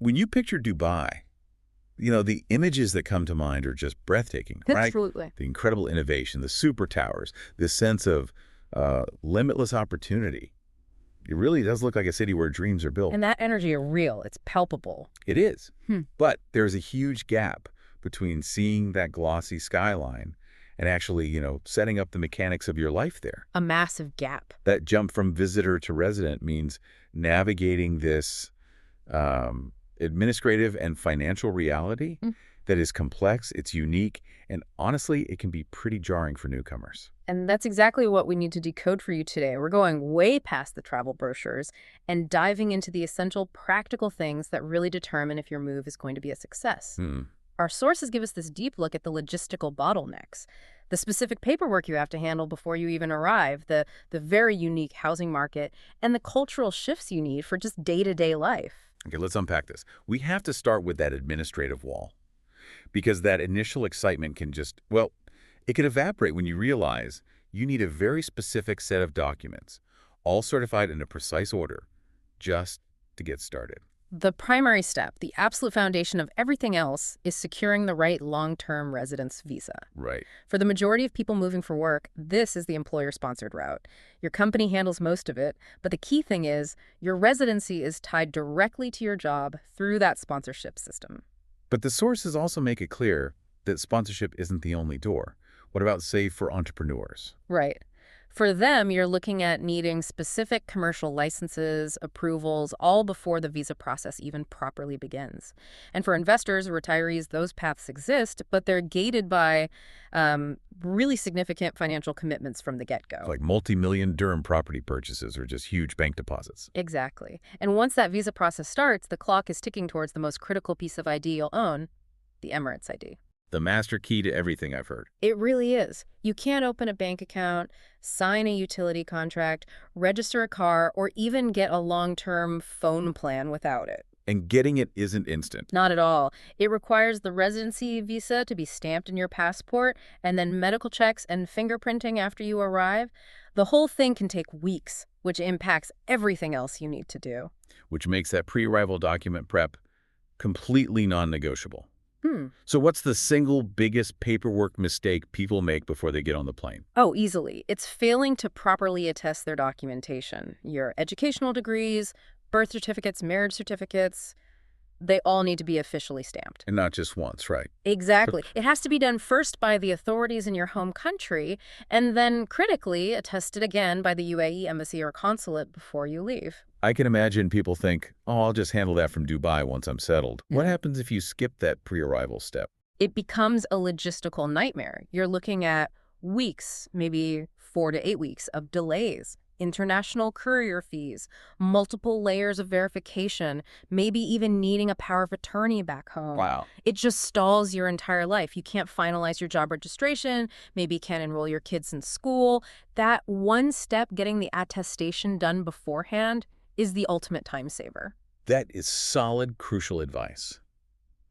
when you picture Dubai, the images that come to mind are just breathtaking, right? Absolutely. The incredible innovation, the super towers, this sense of limitless opportunity. It really does look like a city where dreams are built. And that energy is real. It's palpable. It is. Hmm. But there's a huge gap between seeing that glossy skyline and actually, setting up the mechanics of your life there. A massive gap. That jump from visitor to resident means navigating this administrative and financial reality that is complex, it's unique, and honestly, it can be pretty jarring for newcomers. And that's exactly what we need to decode for you today. We're going way past the travel brochures and diving into the essential practical things that really determine if your move is going to be a success. Our sources give us this deep look at the logistical bottlenecks, the specific paperwork you have to handle before you even arrive, the very unique housing market, and the cultural shifts you need for just day-to-day life. Okay, let's unpack this. We have to start with that administrative wall, because that initial excitement can just, well, it can evaporate when you realize you need a very specific set of documents, all certified in a precise order, just to get started. The primary step, the absolute foundation of everything else, is securing the right long-term residence visa. Right. For the majority of people moving for work, this is the employer-sponsored route. Your company handles most of it, but the key thing is your residency is tied directly to your job through that sponsorship system. But the sources also make it clear that sponsorship isn't the only door. What about, say, for entrepreneurs? Right. For them, you're looking at needing specific commercial licenses, approvals, all before the visa process even properly begins. And for investors or retirees, those paths exist, but they're gated by really significant financial commitments from the get-go. Like multi-million dirham property purchases or just huge bank deposits. Exactly. And once that visa process starts, the clock is ticking towards the most critical piece of ID you'll own, the Emirates ID. The master key to everything, I've heard. It really is. You can't open a bank account, sign a utility contract, register a car, or even get a long-term phone plan without it. And getting it isn't instant. Not at all. It requires the residency visa to be stamped in your passport, and then medical checks and fingerprinting after you arrive. The whole thing can take weeks, which impacts everything else you need to do. Which makes that pre-arrival document prep completely non-negotiable. So what's the single biggest paperwork mistake people make before they get on the plane? Oh, easily. It's failing to properly attest their documentation. Your educational degrees, birth certificates, marriage certificates, they all need to be officially stamped. And not just once, right? Exactly. It has to be done first by the authorities in your home country, and then critically attested again by the UAE embassy or consulate before you leave. I can imagine people think, oh, I'll just handle that from Dubai once I'm settled. What happens if you skip that pre-arrival step? It becomes a logistical nightmare. You're looking at weeks, maybe 4 to 8 weeks of delays, international courier fees, multiple layers of verification, maybe even needing a power of attorney back home. Wow. It just stalls your entire life. You can't finalize your job registration, maybe you can't enroll your kids in school. That one step, getting the attestation done beforehand, is the ultimate time saver. That is solid, crucial advice.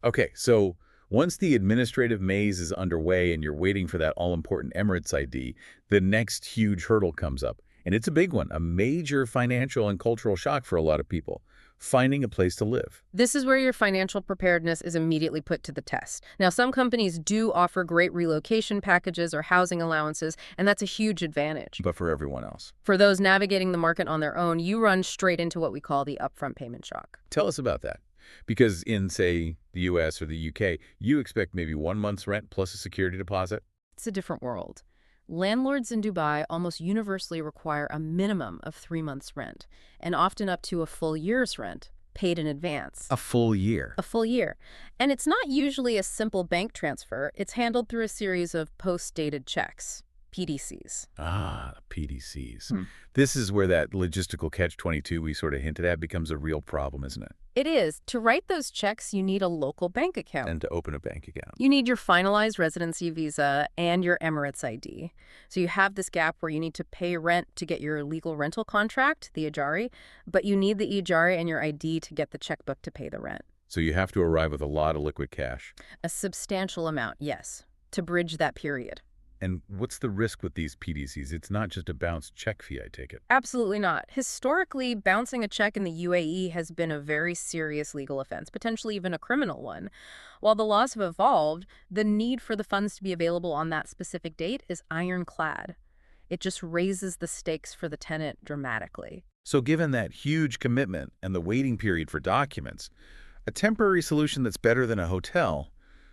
Okay, so once the administrative maze is underway and you're waiting for that all-important Emirates ID, the next huge hurdle comes up. And it's a big one, a major financial and cultural shock for a lot of people. Finding a place to live. This is where your financial preparedness is immediately put to the test. Now, some companies do offer great relocation packages or housing allowances, and that's a huge advantage. But for everyone else. For those navigating the market on their own, you run straight into what we call the upfront payment shock. Tell us about that. Because in, say, the US or the UK, you expect maybe 1 month's rent plus a security deposit. It's a different world. Landlords in Dubai almost universally require a minimum of 3 months' rent, and often up to a full year's rent, paid in advance. A full year. A full year. And it's not usually a simple bank transfer. It's handled through a series of post-dated checks, PDCs. Ah, PDCs. This is where that logistical catch-22 we sort of hinted at becomes a real problem, isn't it? It is. To write those checks, you need a local bank account. And to open a bank account. You need your finalized residency visa and your Emirates ID. So you have this gap where you need to pay rent to get your legal rental contract, the Ijari, but you need the Ijari and your ID to get the checkbook to pay the rent. So you have to arrive with a lot of liquid cash. A substantial amount, yes, to bridge that period. And what's the risk with these PDCs? It's not just a bounced check fee, I take it. Absolutely not. Historically, bouncing a check in the UAE has been a very serious legal offense, potentially even a criminal one. While the laws have evolved, the need for the funds to be available on that specific date is ironclad. It just raises the stakes for the tenant dramatically. So given that huge commitment and the waiting period for documents, a temporary solution that's better than a hotel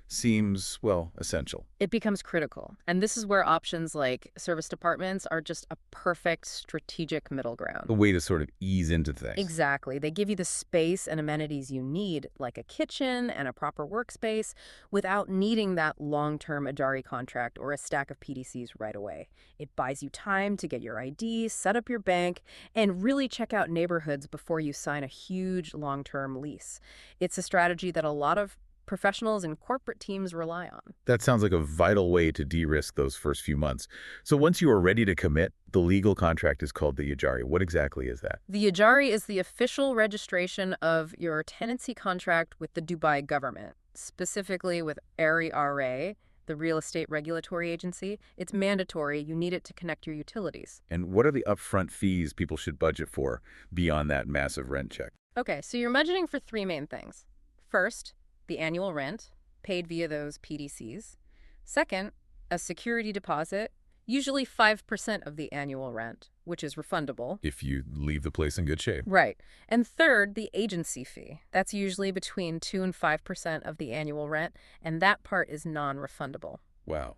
seems, well, essential. It becomes critical. And this is where options like service departments are just a perfect strategic middle ground. A way to sort of ease into things. Exactly. They give you the space and amenities you need, like a kitchen and a proper workspace, without needing that long-term Adari contract or a stack of PDCs right away. It buys you time to get your ID, set up your bank, and really check out neighborhoods before you sign a huge long-term lease. It's a strategy that a lot of professionals and corporate teams rely on. That sounds like a vital way to de-risk those first few months. So once you are ready to commit, the legal contract is called the Ijari. What exactly is that? The Ijari is the official registration of your tenancy contract with the Dubai government, specifically with ARI-RA, the Real Estate Regulatory Agency. It's mandatory. You need it to connect your utilities. And what are the upfront fees people should budget for beyond that massive rent check? Okay, so you're budgeting for three main things. First, the annual rent, paid via those PDCs. Second, a security deposit, usually 5% of the annual rent, which is refundable. If you leave the place in good shape. Right. And third, the agency fee. That's usually between 2 and 5% of the annual rent, and that part is non-refundable. Wow.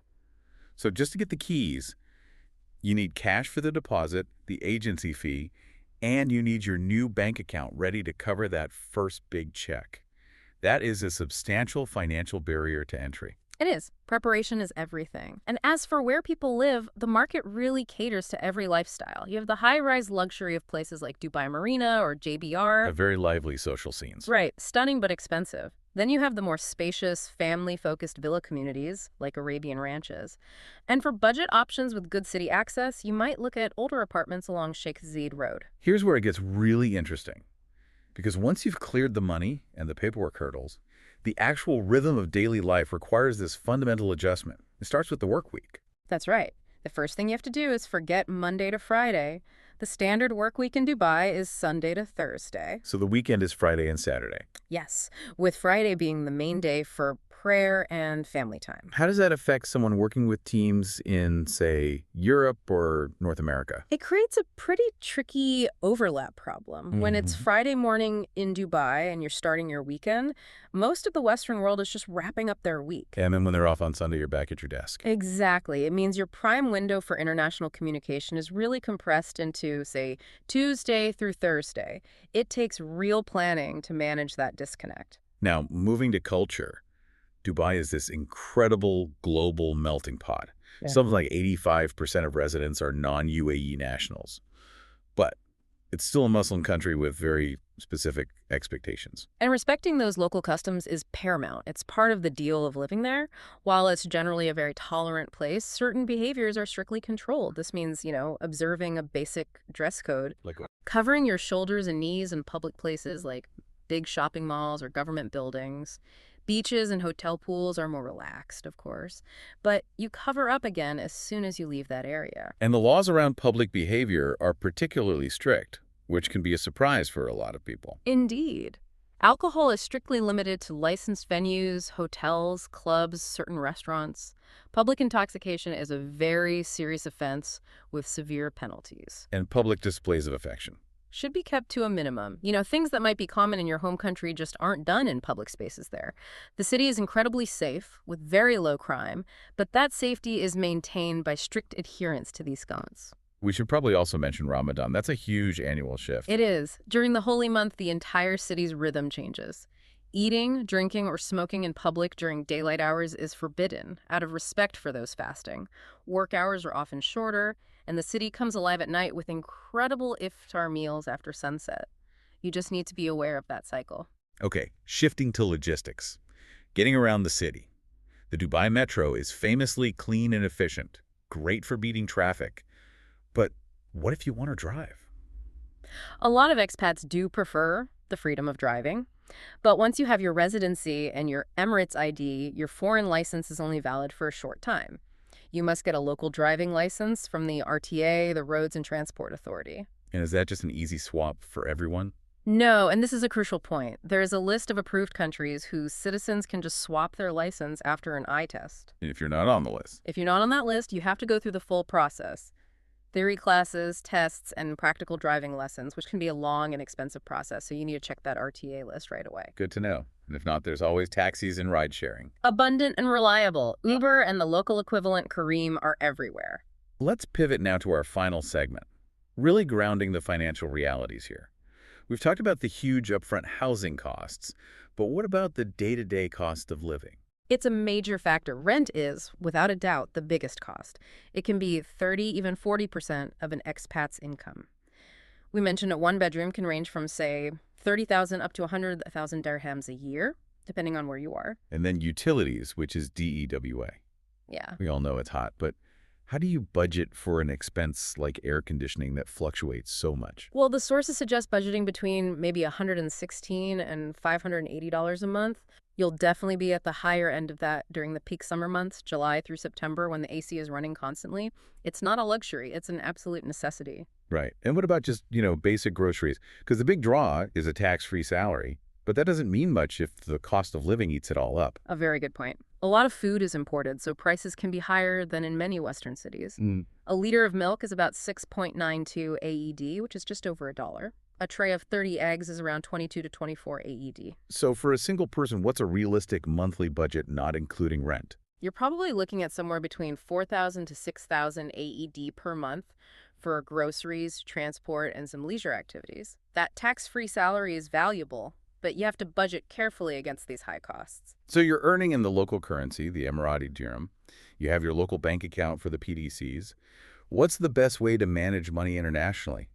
So just to get the keys, you need cash for the deposit, the agency fee, and you need your new bank account ready to cover that first big check. That is a substantial financial barrier to entry. It is. Preparation is everything. And as for where people live, the market really caters to every lifestyle. You have the high-rise luxury of places like Dubai Marina or JBR. A very lively social scenes. Right. Stunning but expensive. Then you have the more spacious, family-focused villa communities like Arabian Ranches. And for budget options with good city access, you might look at older apartments along Sheikh Zayed Road. Here's where it gets really interesting. Because once you've cleared the money and the paperwork hurdles, the actual rhythm of daily life requires this fundamental adjustment. It starts with the work week. That's right. The first thing you have to do is forget Monday to Friday. The standard work week in Dubai is Sunday to Thursday. So the weekend is Friday and Saturday. Yes, with Friday being the main day for prayer and family time. How does that affect someone working with teams in, say, Europe or North America? It creates a pretty tricky overlap problem. When it's Friday morning in Dubai and you're starting your weekend, most of the Western world is just wrapping up their week. And then when they're off on Sunday, you're back at your desk. Exactly. It means your prime window for international communication is really compressed into, say, Tuesday through Thursday. It takes real planning to manage that disconnect. Now, moving to culture, Dubai is this incredible global melting pot. Yeah. Something like 85% of residents are non-UAE nationals. But it's still a Muslim country with very specific expectations. And respecting those local customs is paramount. It's part of the deal of living there. While it's generally a very tolerant place, certain behaviors are strictly controlled. This means, observing a basic dress code. Like what? Covering your shoulders and knees in public places like big shopping malls or government buildings. Beaches and hotel pools are more relaxed, of course, but you cover up again as soon as you leave that area. And the laws around public behavior are particularly strict, which can be a surprise for a lot of people. Indeed. Alcohol is strictly limited to licensed venues, hotels, clubs, certain restaurants. Public intoxication is a very serious offense with severe penalties. And public displays of affection should be kept to a minimum. Things that might be common in your home country just aren't done in public spaces there. The city is incredibly safe, with very low crime, but that safety is maintained by strict adherence to these sconces. We should probably also mention Ramadan. That's a huge annual shift. It is. During the holy month, the entire city's rhythm changes. Eating, drinking, or smoking in public during daylight hours is forbidden, out of respect for those fasting. Work hours are often shorter, and the city comes alive at night with incredible iftar meals after sunset. You just need to be aware of that cycle. Okay, shifting to logistics. Getting around the city. The Dubai Metro is famously clean and efficient, great for beating traffic. But what if you want to drive? A lot of expats do prefer the freedom of driving. But once you have your residency and your Emirates ID, your foreign license is only valid for a short time. You must get a local driving license from the RTA, the Roads and Transport Authority. And is that just an easy swap for everyone? No, and this is a crucial point. There is a list of approved countries whose citizens can just swap their license after an eye test. And if you're not on the list? If you're not on that list, you have to go through the full process. Theory classes, tests, and practical driving lessons, which can be a long and expensive process, so you need to check that RTA list right away. Good to know. And if not, there's always taxis and ride sharing. Abundant and reliable. Uber and the local equivalent Careem are everywhere. Let's pivot now to our final segment, really grounding the financial realities here. We've talked about the huge upfront housing costs, but what about the day-to-day cost of living? It's a major factor. Rent is, without a doubt, the biggest cost. It can be 30, even 40% of an expat's income. We mentioned a one-bedroom can range from, say, 30,000 up to 100,000 dirhams a year, depending on where you are. And then utilities, which is DEWA. Yeah. We all know it's hot, but how do you budget for an expense like air conditioning that fluctuates so much? Well, the sources suggest budgeting between maybe $116 and $580 a month. You'll definitely be at the higher end of that during the peak summer months, July through September, when the AC is running constantly. It's not a luxury. It's an absolute necessity. Right. And what about just, basic groceries? Because the big draw is a tax-free salary, but that doesn't mean much if the cost of living eats it all up. A very good point. A lot of food is imported, so prices can be higher than in many Western cities. A liter of milk is about 6.92 AED, which is just over $1. A tray of 30 eggs is around 22 to 24 AED. So for a single person, what's a realistic monthly budget not including rent? You're probably looking at somewhere between 4,000 to 6,000 AED per month for groceries, transport, and some leisure activities. That tax-free salary is valuable, but you have to budget carefully against these high costs. So you're earning in the local currency, the Emirati dirham. You have your local bank account for the PDCs. What's the best way to manage money internationally?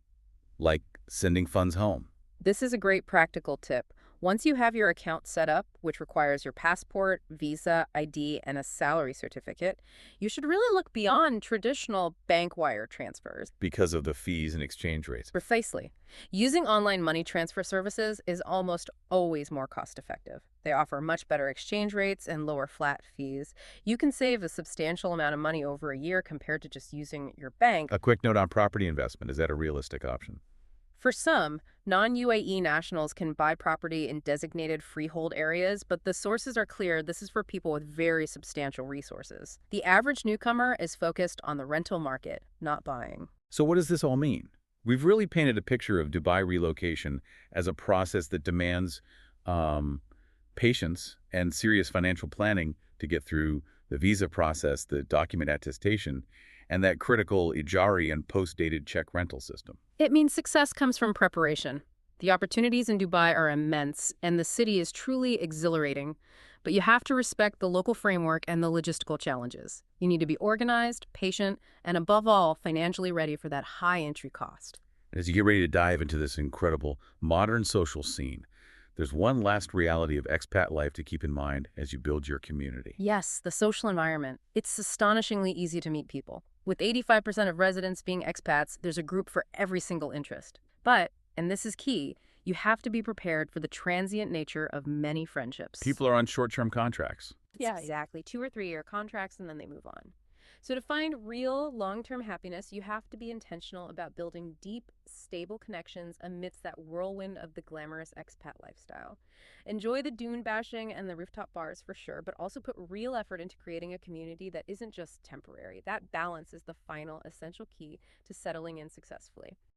Like sending funds home? This is a great practical tip. Once you have your account set up, which requires your passport, visa, ID, and a salary certificate, you should really look beyond traditional bank wire transfers. Because of the fees and exchange rates. Precisely. Using online money transfer services is almost always more cost-effective. They offer much better exchange rates and lower flat fees. You can save a substantial amount of money over a year compared to just using your bank. A quick note on property investment. Is that a realistic option? For some, non-UAE nationals can buy property in designated freehold areas, but the sources are clear this is for people with very substantial resources. The average newcomer is focused on the rental market, not buying. So what does this all mean? We've really painted a picture of Dubai relocation as a process that demands patience and serious financial planning to get through the visa process, the document attestation, and that critical Ijari and post-dated check rental system. It means success comes from preparation. The opportunities in Dubai are immense, and the city is truly exhilarating. But you have to respect the local framework and the logistical challenges. You need to be organized, patient, and above all, financially ready for that high entry cost. As you get ready to dive into this incredible modern social scene, there's one last reality of expat life to keep in mind as you build your community. Yes, the social environment. It's astonishingly easy to meet people. With 85% of residents being expats, there's a group for every single interest. But, and this is key, you have to be prepared for the transient nature of many friendships. People are on short-term contracts. Yeah, exactly. 2 or 3 year contracts and then they move on. So to find real long-term happiness, you have to be intentional about building deep, stable connections amidst that whirlwind of the glamorous expat lifestyle. Enjoy the dune bashing and the rooftop bars for sure, but also put real effort into creating a community that isn't just temporary. That balance is the final essential key to settling in successfully.